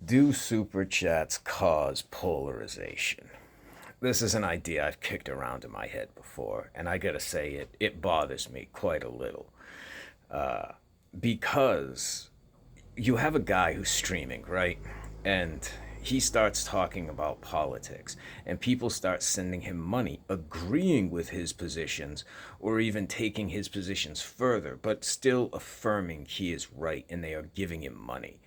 Do super chats cause polarization? This is an idea I've kicked around in my head before, and I gotta say it bothers me quite a little. Because you have a guy who's streaming, right? And he starts talking about politics, and people start sending him money, agreeing with his positions, or even taking his positions further, but still affirming he is right, and they are giving him money.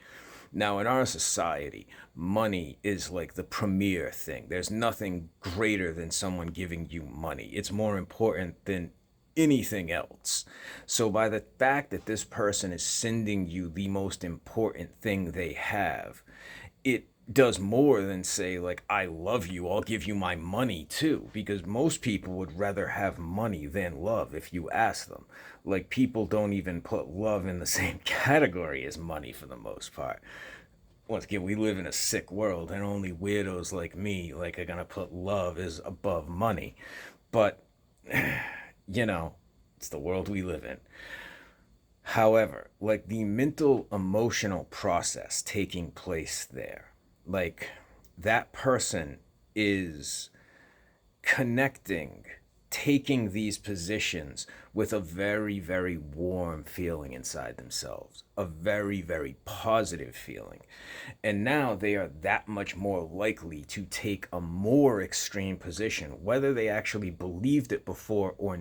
Now, in our society, money is like the premier thing. There's nothing greater than someone giving you money. It's more important than anything else. So, by the fact that this person is sending you the most important thing they have, it does more than say, like, I love you, I'll give you my money too, because most people would rather have money than love if you ask them. Like, people don't even put love in the same category as money for the most part. Once again, we live in a sick world, and only weirdos like me like are gonna put love as above money. But you know, it's the world we live in. However, like the mental emotional process taking place there, like that person is connecting, taking these positions with a very, very warm feeling inside themselves, a very, very positive feeling. And now they are that much more likely to take a more extreme position, whether they actually believed it before or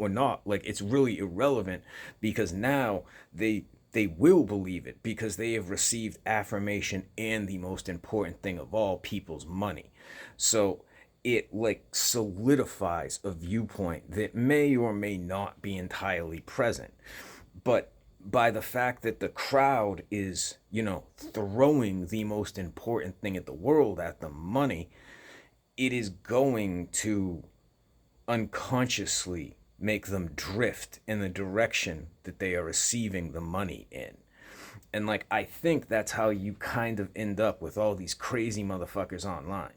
not. Like, it's really irrelevant, because now they will believe it because they have received affirmation and the most important thing of all, people's money. So it like solidifies a viewpoint that may or may not be entirely present. But by the fact that the crowd is, throwing the most important thing in the world at the money, it is going to unconsciously make them drift in the direction that they are receiving the money in. And like, I think that's how you kind of end up with all these crazy motherfuckers online.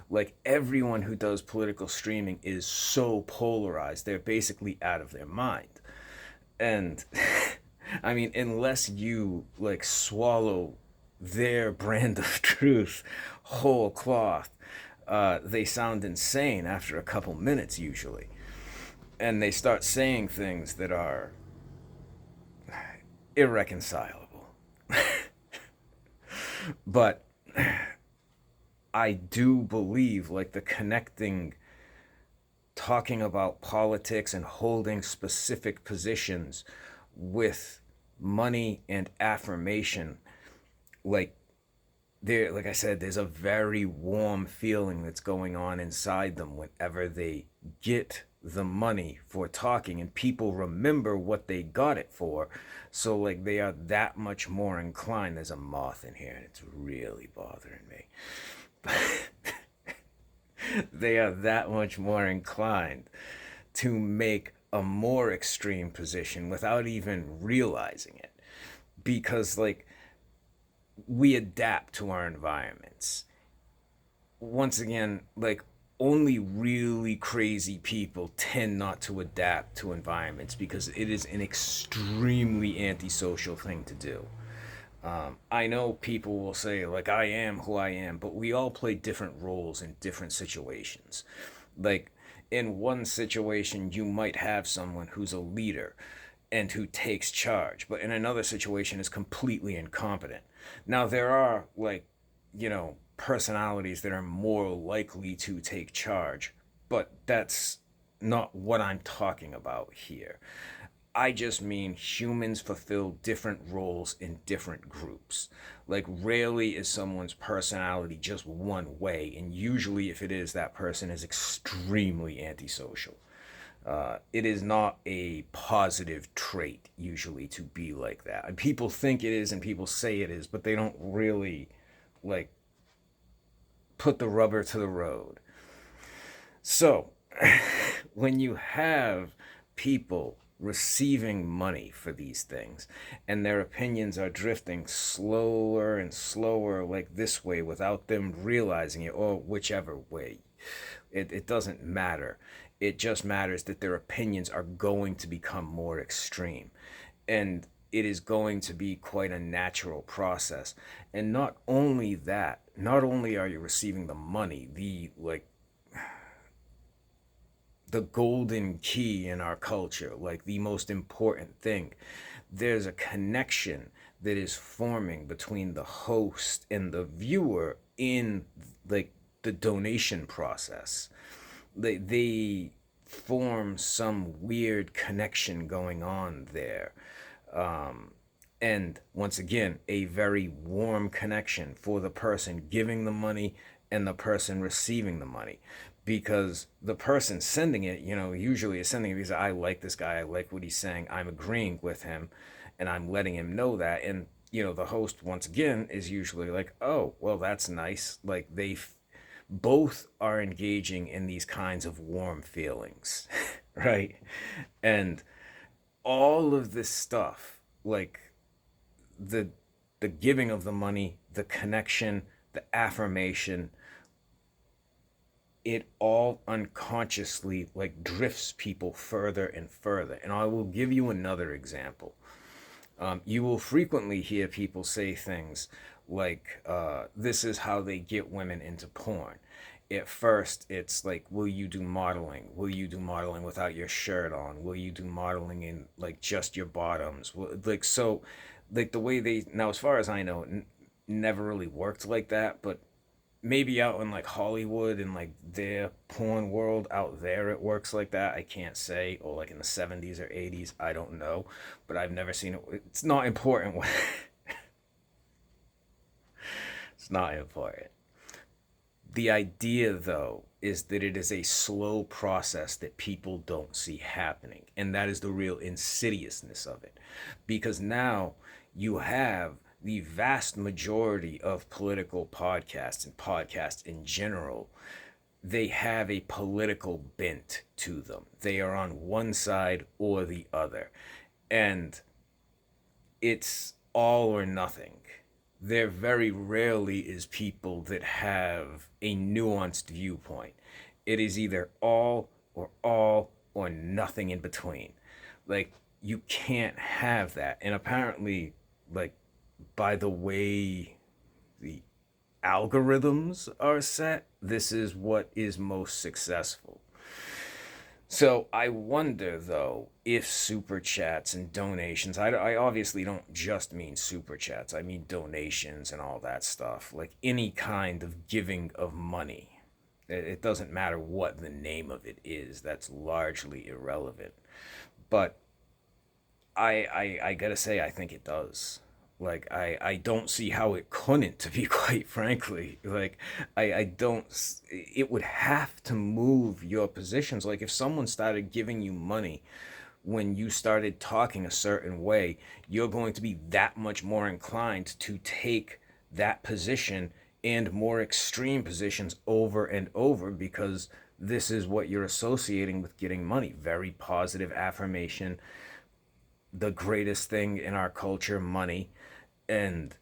Like, everyone who does political streaming is so polarized, they're basically out of their mind. And I mean, unless you like swallow their brand of truth whole cloth, they sound insane after a couple minutes usually. And they start saying things that are irreconcilable. But I do believe like the connecting, talking about politics and holding specific positions with money and affirmation, like there, like I said, there's a very warm feeling that's going on inside them whenever they get the money for talking, and people remember what they got it for. So like, they are that much more inclined. There's a moth in here and it's really bothering me. They are that much more inclined to make a more extreme position without even realizing it, because like, we adapt to our environments. Once again, like, only really crazy people tend not to adapt to environments because it is an extremely antisocial thing to do. I know people will say, like, I am who I am, but we all play different roles in different situations. Like, in one situation, you might have someone who's a leader and who takes charge, but in another situation is completely incompetent. Now, there are, like, personalities that are more likely to take charge, but that's not what I'm talking about here. I just mean humans fulfill different roles in different groups. Like, rarely is someone's personality just one way, and usually, if it is, that person is extremely antisocial. It is not a positive trait usually to be like that. And people think it is and people say it is, but they don't really like put the rubber to the road. So, when you have people receiving money for these things and their opinions are drifting slower and slower, like this way, without them realizing it, or whichever way, it doesn't matter. It just matters that their opinions are going to become more extreme. And it is going to be quite a natural process. And not only that, not only are you receiving the money, the golden key in our culture, like the most important thing, there's a connection that is forming between the host and the viewer in like the donation process. They form some weird connection going on there. And once again, a very warm connection for the person giving the money and the person receiving the money. Because the person sending it, usually is sending it because I like this guy, I like what he's saying, I'm agreeing with him, and I'm letting him know that. And, the host, once again, is usually like, oh, well, that's nice. Like, both are engaging in these kinds of warm feelings, right? And all of this stuff, like the the giving of the money, the connection, the affirmation, it all unconsciously like drifts people further and further. And I will give you another example. You will frequently hear people say things like, this is how they get women into porn. At first, it's like, will you do modeling? Will you do modeling without your shirt on? Will you do modeling in like just your bottoms? Like, so, like the way they, now, as far as I know, never really worked like that, but maybe out in like Hollywood and like their porn world out there it works like that. I can't say, or like in the 70s or 80s, I don't know, but I've never seen it. It's not important. It's not important. The idea though is that it is a slow process that people don't see happening, and that is the real insidiousness of it, because now you have the vast majority of political podcasts and podcasts in general, they have a political bent to them. They are on one side or the other. And it's all or nothing. There very rarely is people that have a nuanced viewpoint. It is either all or nothing in between. Like you can't have that. And apparently, like by the way the algorithms are set, this is what is most successful. So I wonder though if super chats and donations, I obviously don't just mean super chats, I mean donations and all that stuff, like any kind of giving of money. It doesn't matter what the name of it is, that's largely irrelevant. But I gotta say, I think it does. Like I don't see how it couldn't, to be quite frankly. Like I don't. It would have to move your positions. Like if someone started giving you money when you started talking a certain way, you're going to be that much more inclined to take that position and more extreme positions over and over because this is what you're associating with getting money. Very positive affirmation, the greatest thing in our culture, money, and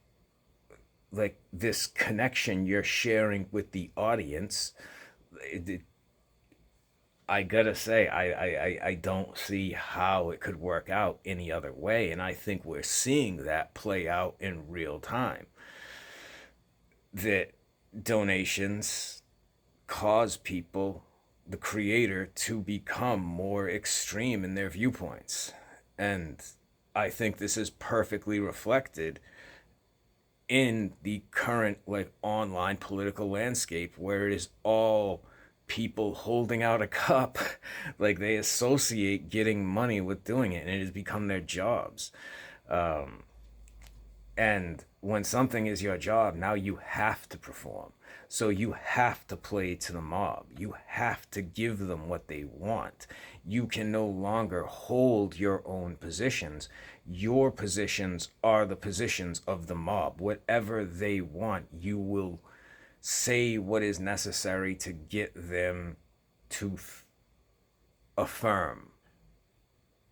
like this connection you're sharing with the audience. I gotta say, I don't see how it could work out any other way, and I think we're seeing that play out in real time. That donations cause people, the creator, to become more extreme in their viewpoints, and I think this is perfectly reflected in the current like online political landscape where it is all people holding out a cup. Like they associate getting money with doing it and it has become their jobs. And when something is your job, now you have to perform. So you have to play to the mob. You have to give them what they want. You can no longer hold your own positions. Your positions are the positions of the mob. Whatever they want, you will say what is necessary to get them to affirm,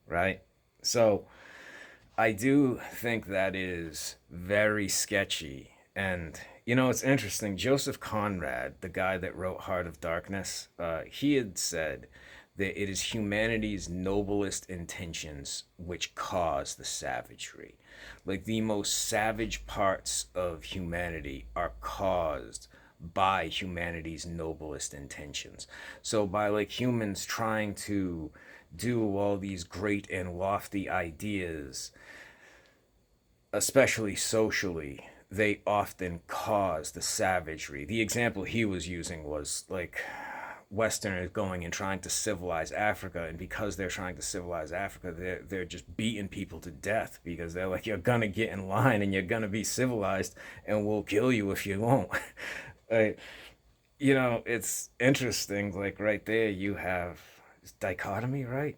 right? So I do think that is very sketchy. And, it's interesting. Joseph Conrad, the guy that wrote Heart of Darkness, he had said that it is humanity's noblest intentions which cause the savagery. Like the most savage parts of humanity are caused by humanity's noblest intentions. So by like humans trying to do all these great and lofty ideas, especially socially, they often cause the savagery. The example he was using was like Westerners going and trying to civilize Africa, and because they're trying to civilize Africa, they're just beating people to death because they're like, you're gonna get in line and you're gonna be civilized, and we'll kill you if you won't. Like, it's interesting. Like right there, you have dichotomy, right?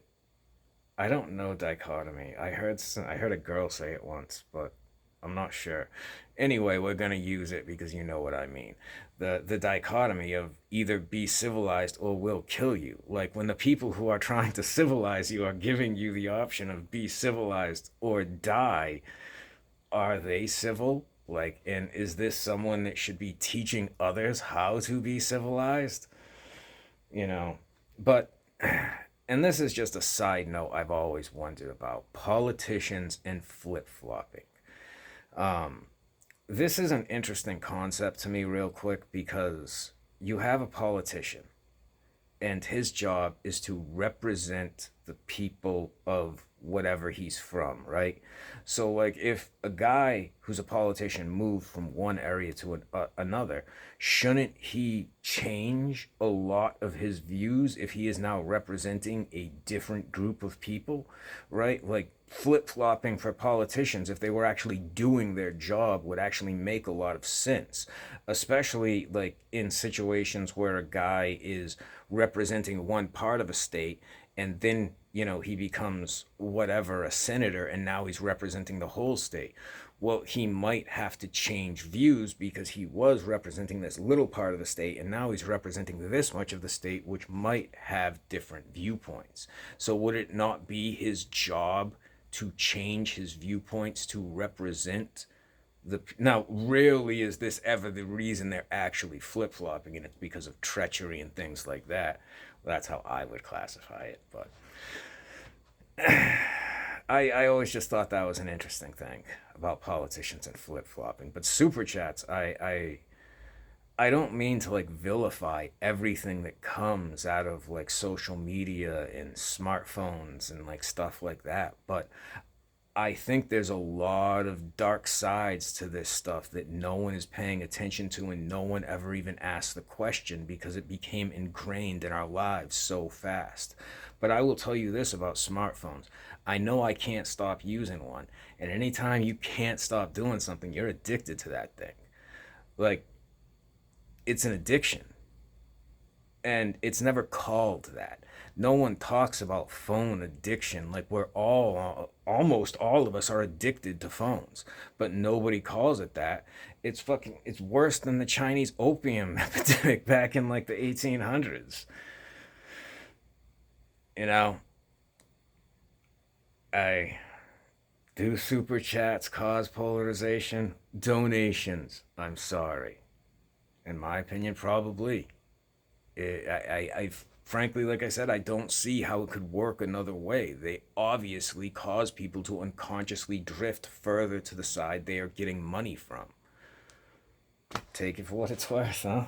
I don't know dichotomy. I heard a girl say it once, but I'm not sure. Anyway, we're gonna use it because you know what I mean. The dichotomy of either be civilized or we'll kill you. Like when the people who are trying to civilize you are giving you the option of be civilized or die, are they civil? Like, and is this someone that should be teaching others how to be civilized? You know, but and this is just a side note I've always wondered about politicians and flip flopping. Um, this is an interesting concept to me, real quick, because you have a politician, and his job is to represent the people of whatever he's from, right? So, like, if a guy who's a politician moved from one area to another, shouldn't he change a lot of his views if he is now representing a different group of people, right? Like, flip flopping for politicians, if they were actually doing their job, would actually make a lot of sense, especially like in situations where a guy is representing one part of a state and then he becomes whatever, a senator, and now he's representing the whole state. Well, he might have to change views because he was representing this little part of the state and now he's representing this much of the state, which might have different viewpoints. So would it not be his job to change his viewpoints to represent the now? Rarely is this ever the reason they're actually flip-flopping, and it's because of treachery and things like that. Well, that's how I would classify it. But I always just thought that was an interesting thing about politicians and flip-flopping. But super chats, I don't mean to like vilify everything that comes out of like social media and smartphones and like stuff like that, but I think there's a lot of dark sides to this stuff that no one is paying attention to, and no one ever even asked the question because it became ingrained in our lives so fast. But I will tell you this about smartphones. I know I can't stop using one, and anytime you can't stop doing something, you're addicted to that thing. Like, it's an addiction, and it's never called that. No one talks about phone addiction. Like, we're all, almost all of us are addicted to phones, but nobody calls it that. It's worse than the Chinese opium epidemic back in like the 1800s. You know, I do super chats cause polarization? Donations, I'm sorry. In my opinion, probably. I frankly, like I said, I don't see how it could work another way. They obviously cause people to unconsciously drift further to the side they are getting money from. Take it for what it's worth, huh?